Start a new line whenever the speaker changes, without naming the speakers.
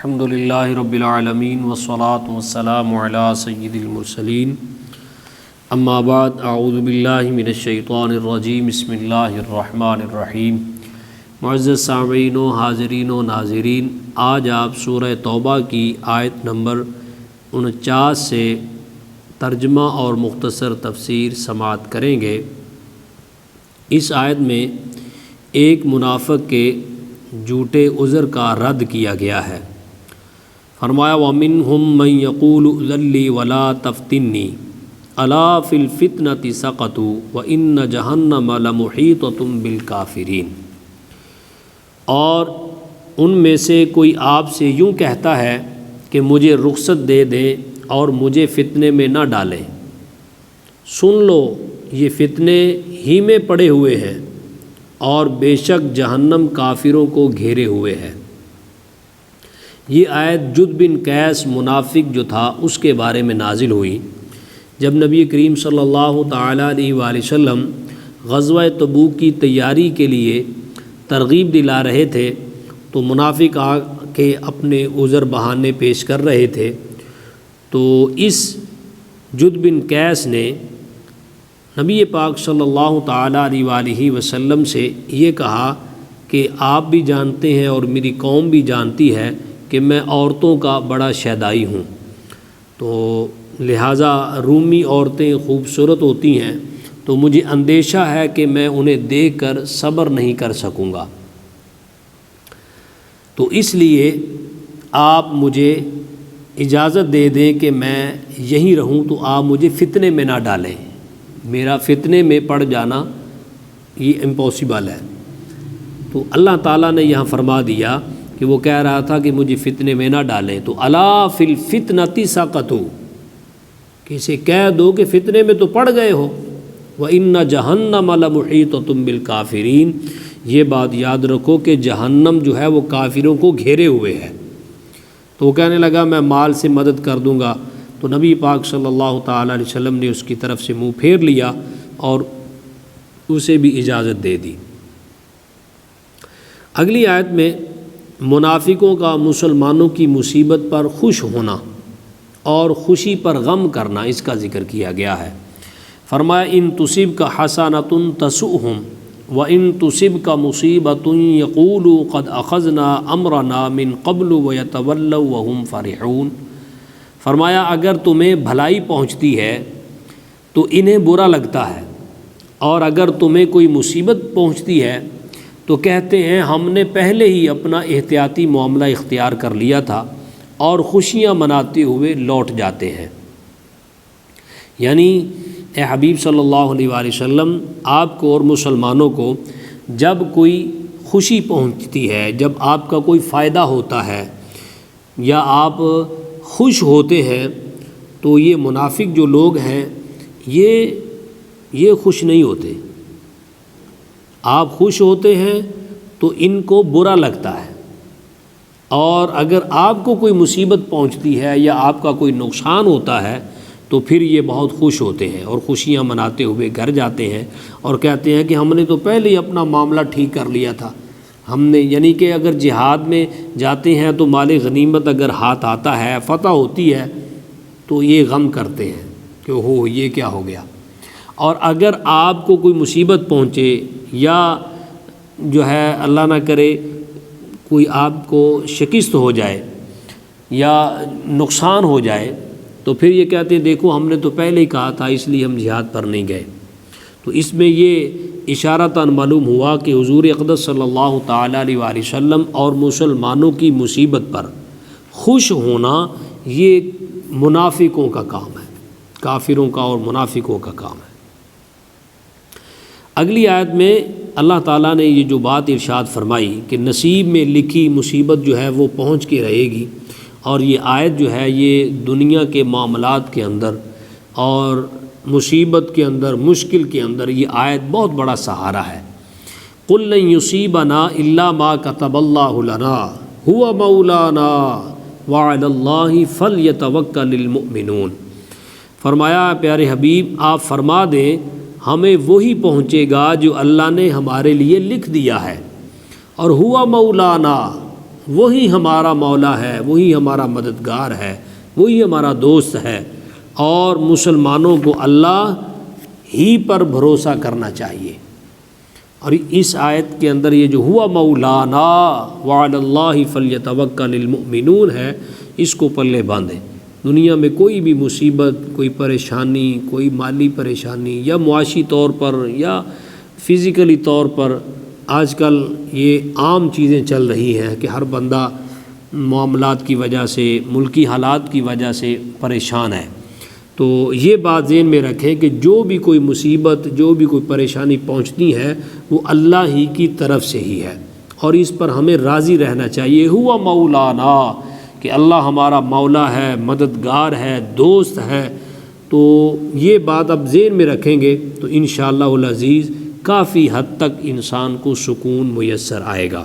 الحمد للہ رب العالمین والصلاة والسلام علی سید المرسلین اما بعد اعوذ باللہ من الشیطان الرجیم بسم اللہ الرحمن الرحیم۔ معزز سامعین و حاضرین و ناظرین، آج آپ سورہ توبہ کی آیت نمبر 49 سے ترجمہ اور مختصر تفسیر سماعت کریں گے۔ اس آیت میں ایک منافق کے جھوٹے عذر کا رد کیا گیا ہے۔ فرمایا وَمِنْهُمْ مَنْ يَقُولُ ائْذَن لِّي وَلَا تَفْتِنِّي أَلَا فِي الْفِتْنَةِ سَقَطُوا وَإِنَّ جَهَنَّمَ لَمُحِيطَةٌ بِالْكَافِرِينَ، اور ان میں سے کوئی آپ سے یوں کہتا ہے کہ مجھے رخصت دے دیں اور مجھے فتنے میں نہ ڈالیں، سن لو یہ فتنے ہی میں پڑے ہوئے ہیں اور بے شک جہنم کافروں کو گھیرے ہوئے ہے۔ یہ آیت جد بن قیس منافق جو تھا اس کے بارے میں نازل ہوئی جب نبی کریم صلی اللہ تعالیٰ علیہ وآلہ وسلم غزوہ تبوک کی تیاری کے لیے ترغیب دلا رہے تھے تو منافق آ کے اپنے عذر بہانے پیش کر رہے تھے، تو اس جد بن قیس نے نبی پاک صلی اللہ تعالیٰ علیہ وآلہ وسلم سے یہ کہا کہ آپ بھی جانتے ہیں اور میری قوم بھی جانتی ہے کہ میں عورتوں کا بڑا شیدائی ہوں، تو لہٰذا رومی عورتیں خوبصورت ہوتی ہیں تو مجھے اندیشہ ہے کہ میں انہیں دیکھ کر صبر نہیں کر سکوں گا، تو اس لیے آپ مجھے اجازت دے دیں کہ میں یہیں رہوں، تو آپ مجھے فتنے میں نہ ڈالیں، میرا فتنے میں پڑ جانا یہ امپاسبل ہے۔ تو اللہ تعالیٰ نے یہاں فرما دیا کہ وہ کہہ رہا تھا کہ مجھے فتنے میں نہ ڈالیں، تو الا فی الفتنۃ سقطوا، کہ اسے کہہ دو کہ فتنے میں تو پڑ گئے ہو، وَإِنَّ جَهَنَّمَ لَمُحِيطَةٌ بِالْكَافِرِينَ، یہ بات یاد رکھو کہ جہنم جو ہے وہ کافروں کو گھیرے ہوئے ہے۔ تو وہ کہنے لگا میں مال سے مدد کر دوں گا، تو نبی پاک صلی اللہ تعالیٰ علیہ وسلم نے اس کی طرف سے منہ پھیر لیا اور اسے بھی اجازت دے دی۔ اگلی آیت میں منافقوں کا مسلمانوں کی مصیبت پر خوش ہونا اور خوشی پر غم کرنا اس کا ذکر کیا گیا ہے۔ فرمایا ان تصبک حسنۃ تسؤہم وان تصبک مصیبۃ یقولوا قد اخذنا امرنا من قبل ویتولوا وهم فرحون۔ فرمایا اگر تمہیں بھلائی پہنچتی ہے تو انہیں برا لگتا ہے، اور اگر تمہیں کوئی مصیبت پہنچتی ہے تو کہتے ہیں ہم نے پہلے ہی اپنا احتیاطی معاملہ اختیار کر لیا تھا، اور خوشیاں مناتے ہوئے لوٹ جاتے ہیں۔ یعنی اے حبیب صلی اللہ علیہ وآلہ وسلم، آپ کو اور مسلمانوں کو جب کوئی خوشی پہنچتی ہے، جب آپ کا کوئی فائدہ ہوتا ہے یا آپ خوش ہوتے ہیں، تو یہ منافق جو لوگ ہیں یہ خوش نہیں ہوتے۔ آپ خوش ہوتے ہیں تو ان کو برا لگتا ہے، اور اگر آپ کو کوئی مصیبت پہنچتی ہے یا آپ کا کوئی نقصان ہوتا ہے تو پھر یہ بہت خوش ہوتے ہیں اور خوشیاں مناتے ہوئے گھر جاتے ہیں اور کہتے ہیں کہ ہم نے تو پہلے ہی اپنا معاملہ ٹھیک کر لیا تھا، ہم نے یعنی کہ اگر جہاد میں جاتے ہیں تو مال غنیمت اگر ہاتھ آتا ہے، فتح ہوتی ہے، تو یہ غم کرتے ہیں کہ یہ کیا ہو گیا۔ اور اگر آپ کو کوئی مصیبت پہنچے یا جو ہے اللہ نہ کرے کوئی آپ کو شکست ہو جائے یا نقصان ہو جائے، تو پھر یہ کہتے ہیں دیکھو ہم نے تو پہلے ہی کہا تھا اس لیے ہم جہاد پر نہیں گئے۔ تو اس میں یہ اشارتاً معلوم ہوا کہ حضور اقدس صلی اللہ تعالیٰ علیہ وآلہ وسلم اور مسلمانوں کی مصیبت پر خوش ہونا یہ منافقوں کا کام ہے، کافروں کا اور منافقوں کا کام ہے۔ اگلی آیت میں اللہ تعالیٰ نے یہ جو بات ارشاد فرمائی کہ نصیب میں لکھی مصیبت جو ہے وہ پہنچ کے رہے گی، اور یہ آیت جو ہے یہ دنیا کے معاملات کے اندر اور مصیبت کے اندر، مشکل کے اندر یہ آیت بہت بڑا سہارا ہے۔ قُل لَن يُصِيبَنَا إِلَّا مَا كَتَبَ اللَّهُ لَنَا هُوَ مَوْلَانَا وَعَلَى اللَّهِ فَلْيَتَوَكَّلِ الْمُؤْمِنُونَ۔ فرمایا پیارے حبیب آپ فرما دیں ہمیں وہی پہنچے گا جو اللہ نے ہمارے لیے لکھ دیا ہے، اور ہوا مولانا، وہی ہمارا مولا ہے، وہی ہمارا مددگار ہے، وہی ہمارا دوست ہے، اور مسلمانوں کو اللہ ہی پر بھروسہ کرنا چاہیے۔ اور اس آیت کے اندر یہ جو ہوا مولانا وعلی اللہ فلیتوکل المؤمنون ہے، اس کو پلے باندھیں۔ دنیا میں کوئی بھی مصیبت، کوئی پریشانی، کوئی مالی پریشانی یا معاشی طور پر یا فزیکلی طور پر، آج کل یہ عام چیزیں چل رہی ہیں کہ ہر بندہ معاملات کی وجہ سے، ملکی حالات کی وجہ سے پریشان ہے۔ تو یہ بات ذہن میں رکھیں کہ جو بھی کوئی مصیبت، جو بھی کوئی پریشانی پہنچتی ہے وہ اللہ ہی کی طرف سے ہی ہے، اور اس پر ہمیں راضی رہنا چاہیے۔ ہوا مولانا، کہ اللہ ہمارا مولا ہے، مددگار ہے، دوست ہے۔ تو یہ بات اب ذہن میں رکھیں گے تو انشاءاللہ العزیز کافی حد تک انسان کو سکون میسر آئے گا۔